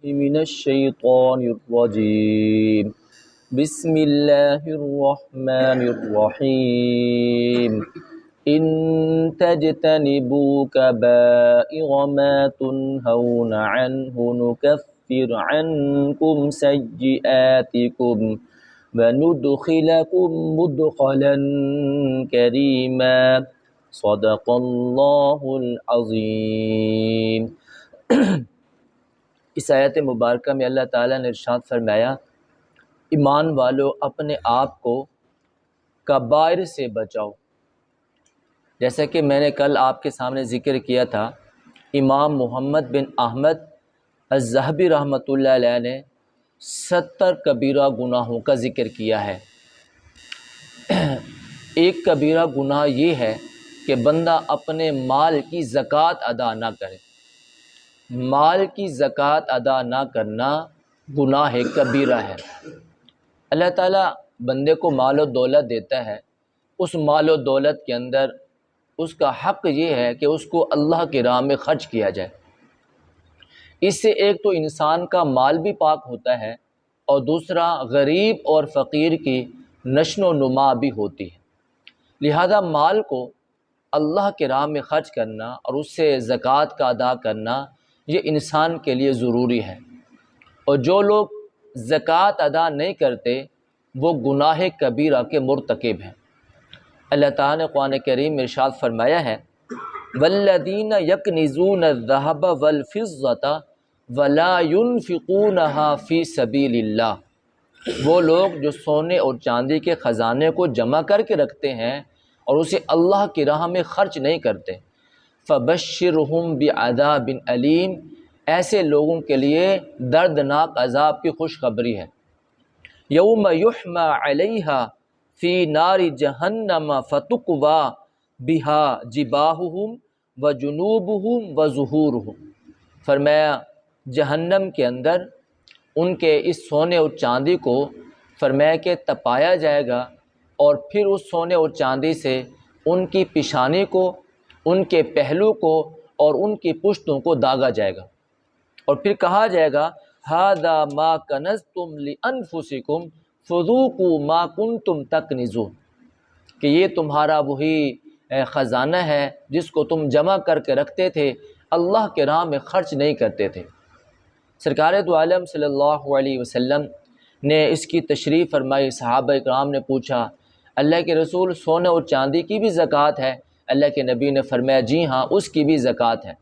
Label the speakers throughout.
Speaker 1: من الشيطان الرجيم بسم الله الرحمن الرحيم إن تجتنبوا كبائر ما تنهون عنه نكفر عنكم سيئاتكم وندخلكم مدخلا كريما صدق اللہ العظیم۔ اس آیت مبارکہ میں اللہ تعالیٰ نے ارشاد فرمایا، ایمان والو اپنے آپ کو کبائر سے بچاؤ۔ جیسا کہ میں نے کل آپ کے سامنے ذکر کیا تھا، امام محمد بن احمد الذہبی رحمۃ اللہ علیہ نے 70 کبیرہ گناہوں کا ذکر کیا ہے۔ ایک کبیرہ گناہ یہ ہے کہ بندہ اپنے مال کی زکوٰۃ ادا نہ کرے۔ مال کی زکوٰۃ ادا نہ کرنا گناہ کبیرہ ہے۔ اللہ تعالیٰ بندے کو مال و دولت دیتا ہے، اس مال و دولت کے اندر اس کا حق یہ ہے کہ اس کو اللہ کی راہ میں خرچ کیا جائے۔ اس سے ایک تو انسان کا مال بھی پاک ہوتا ہے، اور دوسرا غریب اور فقیر کی نشو و نما بھی ہوتی ہے۔ لہذا مال کو اللہ کے راہ میں خرچ کرنا اور اس سے زکوٰۃ کا ادا کرنا یہ انسان کے لیے ضروری ہے، اور جو لوگ زکوٰۃ ادا نہیں کرتے وہ گناہ کبیرہ کے مرتکب ہیں۔ اللہ تعالیٰ نے قرآن کریم میں ارشاد فرمایا ہے، والذین یکنزون الذہب والفضة ولا ينفقونها فی سبیل اللہ، وہ لوگ جو سونے اور چاندی کے خزانے کو جمع کر کے رکھتے ہیں اور اسے اللہ کی راہ میں خرچ نہیں کرتے، فبشرہم بعذاب علیم، ایسے لوگوں کے لیے دردناک عذاب کی خوشخبری ہے۔ یوم یحمى علیہا فی نار جہنم فتکوی بہا جباہہم وجنوبہم وظہورہم، فرمایا جہنم کے اندر ان کے اس سونے اور چاندی کو فرمایا کہ تپایا جائے گا، اور پھر اس سونے اور چاندی سے ان کی پیشانی کو، ان کے پہلو کو اور ان کی پشتوں کو داغا جائے گا، اور پھر کہا جائے گا ھذا ما کنزتم لانفسکم فذوقوا ما کنتم تکنزون، کہ یہ تمہارا وہی خزانہ ہے جس کو تم جمع کر کے رکھتے تھے، اللہ کے راہ میں خرچ نہیں کرتے تھے۔ سرکار دو عالم صلی اللہ علیہ وسلم نے اس کی تشریح فرمائی۔ صحابہ اکرام نے پوچھا، اللہ کے رسول سونے اور چاندی کی بھی زکوٰۃ ہے؟ اللہ کے نبی نے فرمایا جی ہاں، اس کی بھی زکوٰۃ ہے۔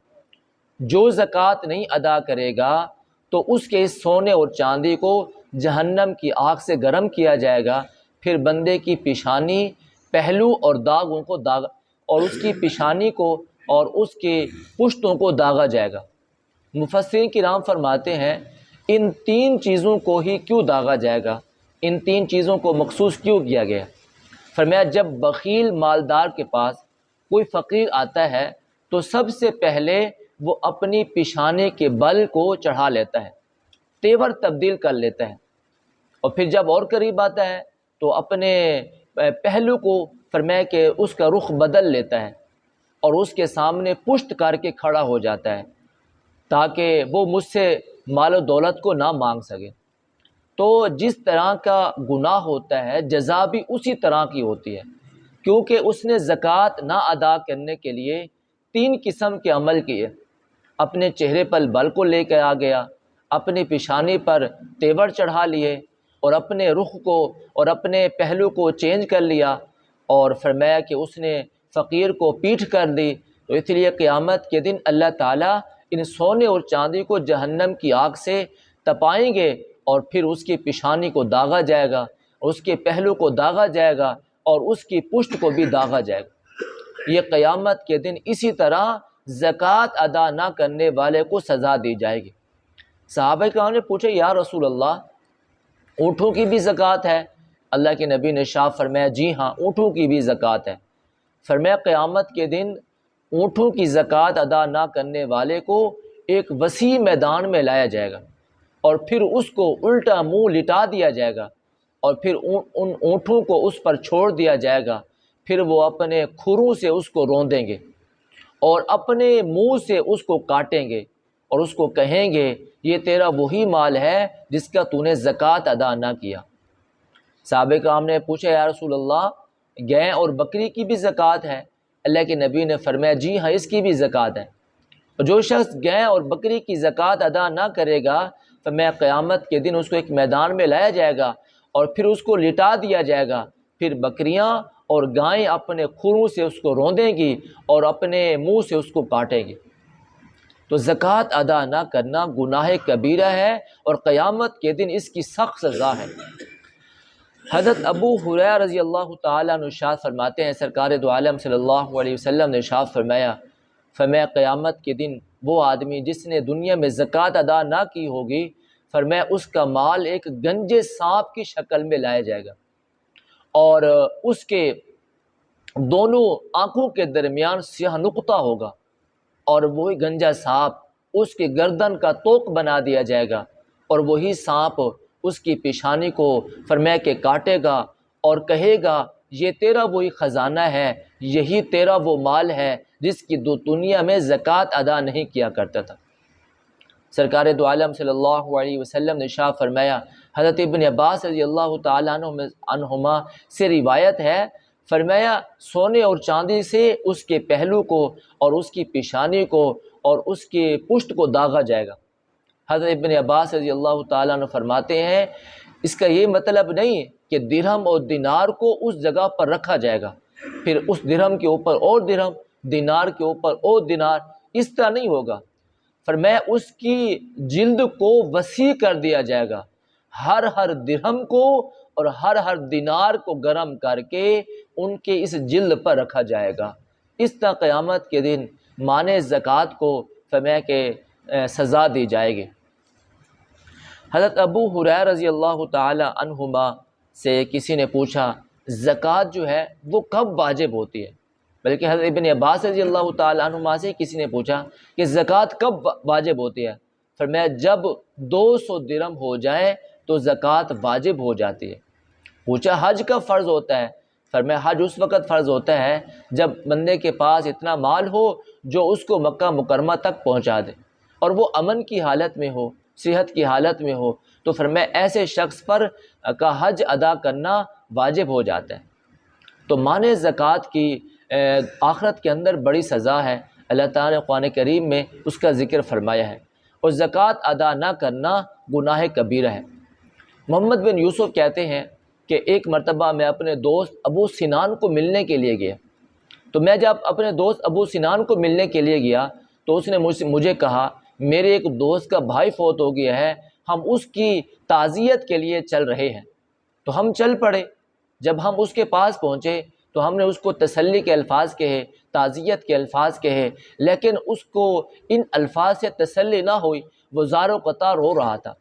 Speaker 1: جو زکوٰۃ نہیں ادا کرے گا تو اس کے اس سونے اور چاندی کو جہنم کی آگ سے گرم کیا جائے گا، پھر بندے کی پیشانی، پہلو اور داغوں کو اور اس کی پیشانی کو اور اس کے پشتوں کو داغا جائے گا۔ مفسرین کرام فرماتے ہیں ان تین چیزوں کو ہی کیوں داغا جائے گا، ان تین چیزوں کو مخصوص کیوں کیا گیا؟ فرمایا جب بخیل مالدار کے پاس کوئی فقیر آتا ہے تو سب سے پہلے وہ اپنی پیشانی کے بل کو چڑھا لیتا ہے، تیور تبدیل کر لیتا ہے، اور پھر جب اور قریب آتا ہے تو اپنے پہلو کو فرمایا کہ اس کا رخ بدل لیتا ہے اور اس کے سامنے پشت کر کے کھڑا ہو جاتا ہے تاکہ وہ مجھ سے مال و دولت کو نہ مانگ سکے۔ تو جس طرح کا گناہ ہوتا ہے جزا بھی اسی طرح کی ہوتی ہے، کیونکہ اس نے زکوٰۃ نہ ادا کرنے کے لیے تین قسم کے عمل کیے۔ اپنے چہرے پر بل کو لے کے آ گیا، اپنی پیشانی پر تیور چڑھا لیے، اور اپنے رخ کو اور اپنے پہلو کو چینج کر لیا، اور فرمایا کہ اس نے فقیر کو پیٹھ کر دی۔ تو اس لیے قیامت کے دن اللہ تعالیٰ ان سونے اور چاندی کو جہنم کی آگ سے تپائیں گے، اور پھر اس کی پیشانی کو داغا جائے گا، اس کے پہلو کو داغا جائے گا، اور اس کی پشت کو بھی داغا جائے گا۔ یہ قیامت کے دن اسی طرح زکوٰۃ ادا نہ کرنے والے کو سزا دی جائے گی۔ صحابہ کرام نے پوچھا یا رسول اللہ اونٹوں کی بھی زکوٰۃ ہے؟ اللہ کے نبی نے ارشاد فرمایا جی ہاں، اونٹوں کی بھی زکوٰۃ ہے۔ فرمایا قیامت کے دن اونٹوں کی زکوٰۃ ادا نہ کرنے والے کو ایک وسیع میدان میں لایا جائے گا، اور پھر اس کو الٹا منہ لٹا دیا جائے گا، اور پھر ان اونٹوں کو اس پر چھوڑ دیا جائے گا، پھر وہ اپنے کھروں سے اس کو روندیں گے اور اپنے منہ سے اس کو کاٹیں گے اور اس کو کہیں گے یہ تیرا وہی مال ہے جس کا تو نے زکوٰۃ ادا نہ کیا۔ صحابہ کرام نے پوچھا یا رسول اللہ گائے اور بکری کی بھی زکوٰۃ ہے؟ اللہ کے نبی نے فرمایا جی ہاں اس کی بھی زکوٰۃ ہے۔ جو شخص گائے اور بکری کی زکوٰۃ ادا نہ کرے گا فرمایا قیامت کے دن اس کو ایک میدان میں لایا جائے گا اور پھر اس کو لٹا دیا جائے گا، پھر بکریاں اور گائیں اپنے کھروں سے اس کو روندیں گی اور اپنے منہ سے اس کو کاٹیں گی۔ تو زکوٰۃ ادا نہ کرنا گناہ کبیرہ ہے اور قیامت کے دن اس کی سخت سزا ہے۔ حضرت ابو ہریرہ رضی اللہ تعالیٰ عنہ ارشاد فرماتے ہیں سرکار دو عالم صلی اللہ علیہ وسلم نے ارشاد فرمایا قیامت کے دن وہ آدمی جس نے دنیا میں زکوٰۃ ادا نہ کی ہوگی فرمایا اس کا مال ایک گنجے سانپ کی شکل میں لایا جائے گا اور اس کے دونوں آنکھوں کے درمیان سیاہ نقطہ ہوگا اور وہی گنجا سانپ اس کی گردن کا توق بنا دیا جائے گا اور وہی سانپ اس کی پیشانی کو فرمایا کہ کاٹے گا اور کہے گا یہ تیرا وہی خزانہ ہے، یہی تیرا وہ مال ہے جس کی دنیا میں زکوٰۃ ادا نہیں کیا کرتا تھا۔ سرکار دو عالم صلی اللہ علیہ وسلم نے ارشاد فرمایا، حضرت ابن عباس رضی اللہ تعالیٰ عنہما سے روایت ہے، فرمایا سونے اور چاندی سے اس کے پہلو کو اور اس کی پیشانی کو اور اس کی پشت کو داغا جائے گا۔ حضرت ابن عباس رضی اللہ تعالیٰ عنہ فرماتے ہیں اس کا یہ مطلب نہیں کہ درہم اور دینار کو اس جگہ پر رکھا جائے گا، پھر اس درہم کے اوپر اور درہم، دینار کے اوپر اور دینار، اس طرح نہیں ہوگا۔ فرمایا اس کی جلد کو وسیع کر دیا جائے گا، ہر درہم کو اور ہر دینار کو گرم کر کے ان کے اس جلد پر رکھا جائے گا۔ اس طرح قیامت کے دن مانے زکوٰۃ کو فرمایا کہ سزا دی جائے گی۔ حضرت ابو ہریرہ رضی اللہ تعالی عنہما سے کسی نے پوچھا زکوٰۃ جو ہے وہ کب واجب ہوتی ہے؟ بلکہ حضرت ابن عباس رضی اللہ تعالی عنہما سے کسی نے پوچھا کہ زکوٰۃ کب واجب ہوتی ہے؟ فرمایا جب 200 درہم ہو جائیں تو زکوٰۃ واجب ہو جاتی ہے۔ پوچھا حج کب فرض ہوتا ہے؟ فرمایا حج اس وقت فرض ہوتا ہے جب بندے کے پاس اتنا مال ہو جو اس کو مکہ مکرمہ تک پہنچا دے اور وہ امن کی حالت میں ہو، صحت کی حالت میں ہو، تو فرمایا ایسے شخص پر کا حج ادا کرنا واجب ہو جاتا ہے۔ تو مانے زکوٰۃ کی آخرت کے اندر بڑی سزا ہے، اللہ تعالیٰ نے قرآن کریم میں اس کا ذکر فرمایا ہے، اور زکوٰۃ ادا نہ کرنا گناہ کبیرہ ہے۔ محمد بن یوسف کہتے ہیں کہ ایک مرتبہ میں اپنے دوست ابو سنان کو ملنے کے لیے گیا، تو میں جب اپنے دوست ابو سنان کو ملنے کے لیے گیا تو اس نے مجھے کہا میرے ایک دوست کا بھائی فوت ہو گیا ہے، ہم اس کی تعزیت کے لیے چل رہے ہیں۔ تو ہم چل پڑے، جب ہم اس کے پاس پہنچے تو ہم نے اس کو تسلی کے الفاظ کہے، تعزیت کے الفاظ کہے، لیکن اس کو ان الفاظ سے تسلی نہ ہوئی، وہ زار و قطار رو رہا تھا۔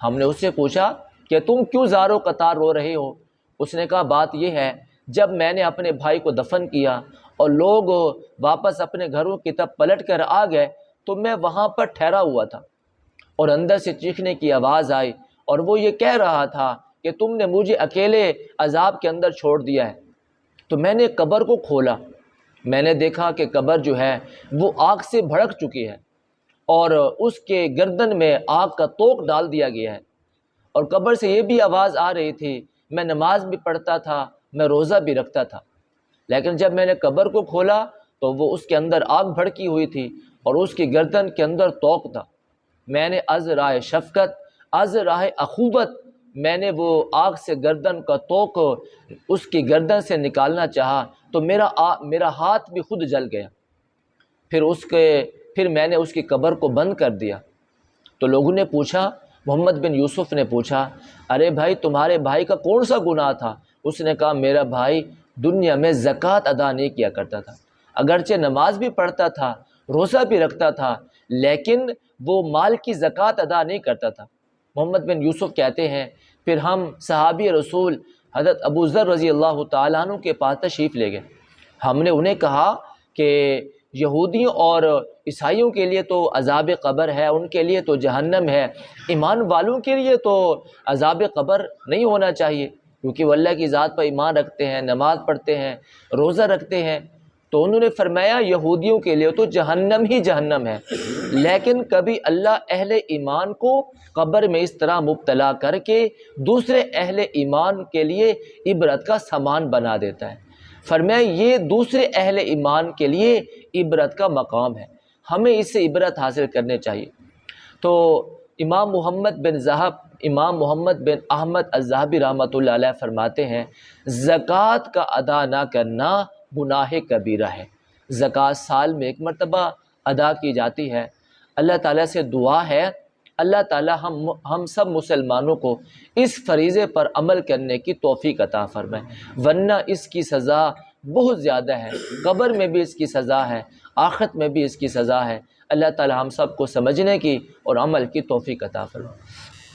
Speaker 1: ہم نے اس سے پوچھا کہ تم کیوں زار و قطار رو رہے ہو؟ اس نے کہا بات یہ ہے جب میں نے اپنے بھائی کو دفن کیا اور لوگ واپس اپنے گھروں کی طرف پلٹ کر آ گئے تو میں وہاں پر ٹھہرا ہوا تھا اور اندر سے چیخنے کی آواز آئی اور وہ یہ کہہ رہا تھا کہ تم نے مجھے اکیلے عذاب کے اندر چھوڑ دیا ہے۔ تو میں نے قبر کو کھولا، میں نے دیکھا کہ قبر جو ہے وہ آگ سے بھڑک چکی ہے اور اس کے گردن میں آگ کا توق ڈال دیا گیا ہے، اور قبر سے یہ بھی آواز آ رہی تھی میں نماز بھی پڑھتا تھا، میں روزہ بھی رکھتا تھا، لیکن جب میں نے قبر کو کھولا تو وہ اس کے اندر آگ بھڑکی ہوئی تھی اور اس کی گردن کے اندر توق تھا۔ میں نے از راہ شفقت، از راہ اخوت، میں نے وہ آگ سے گردن کا توق اس کی گردن سے نکالنا چاہا تو میرا ہاتھ بھی خود جل گیا، پھر میں نے اس کی قبر کو بند کر دیا۔ تو لوگوں نے پوچھا، محمد بن یوسف نے پوچھا ارے بھائی تمہارے بھائی کا کون سا گناہ تھا؟ اس نے کہا میرا بھائی دنیا میں زکوٰۃ ادا نہیں کیا کرتا تھا، اگرچہ نماز بھی پڑھتا تھا، روزہ بھی رکھتا تھا، لیکن وہ مال کی زکوٰۃ ادا نہیں کرتا تھا۔ محمد بن یوسف کہتے ہیں پھر ہم صحابی رسول حضرت ابو ذر رضی اللہ تعالیٰ عنہ کے پاس تشریف لے گئے۔ ہم نے انہیں کہا کہ یہودیوں اور عیسائیوں کے لیے تو عذاب قبر ہے، ان کے لیے تو جہنم ہے، ایمان والوں کے لیے تو عذاب قبر نہیں ہونا چاہیے کیونکہ وہ اللہ کی ذات پر ایمان رکھتے ہیں، نماز پڑھتے ہیں، روزہ رکھتے ہیں۔ تو انہوں نے فرمایا یہودیوں کے لیے تو جہنم ہی جہنم ہے، لیکن کبھی اللہ اہل ایمان کو قبر میں اس طرح مبتلا کر کے دوسرے اہل ایمان کے لیے عبرت کا سامان بنا دیتا ہے۔ فرمایا یہ دوسرے اہل ایمان کے لیے عبرت کا مقام ہے، ہمیں اس سے عبرت حاصل کرنے چاہیے۔ تو امام محمد بن احمد الذہبی رحمۃ اللہ علیہ فرماتے ہیں زکوٰۃ کا ادا نہ کرنا گناہ کبیرہ ہے۔ زکوٰۃ سال میں ایک مرتبہ ادا کی جاتی ہے۔ اللہ تعالیٰ سے دعا ہے اللہ تعالیٰ ہم سب مسلمانوں کو اس فریضے پر عمل کرنے کی توفیق عطا فرمائے، ورنہ اس کی سزا بہت زیادہ ہے، قبر میں بھی اس کی سزا ہے، آخرت میں بھی اس کی سزا ہے۔ اللہ تعالیٰ ہم سب کو سمجھنے کی اور عمل کی توفیق عطا فرمائے۔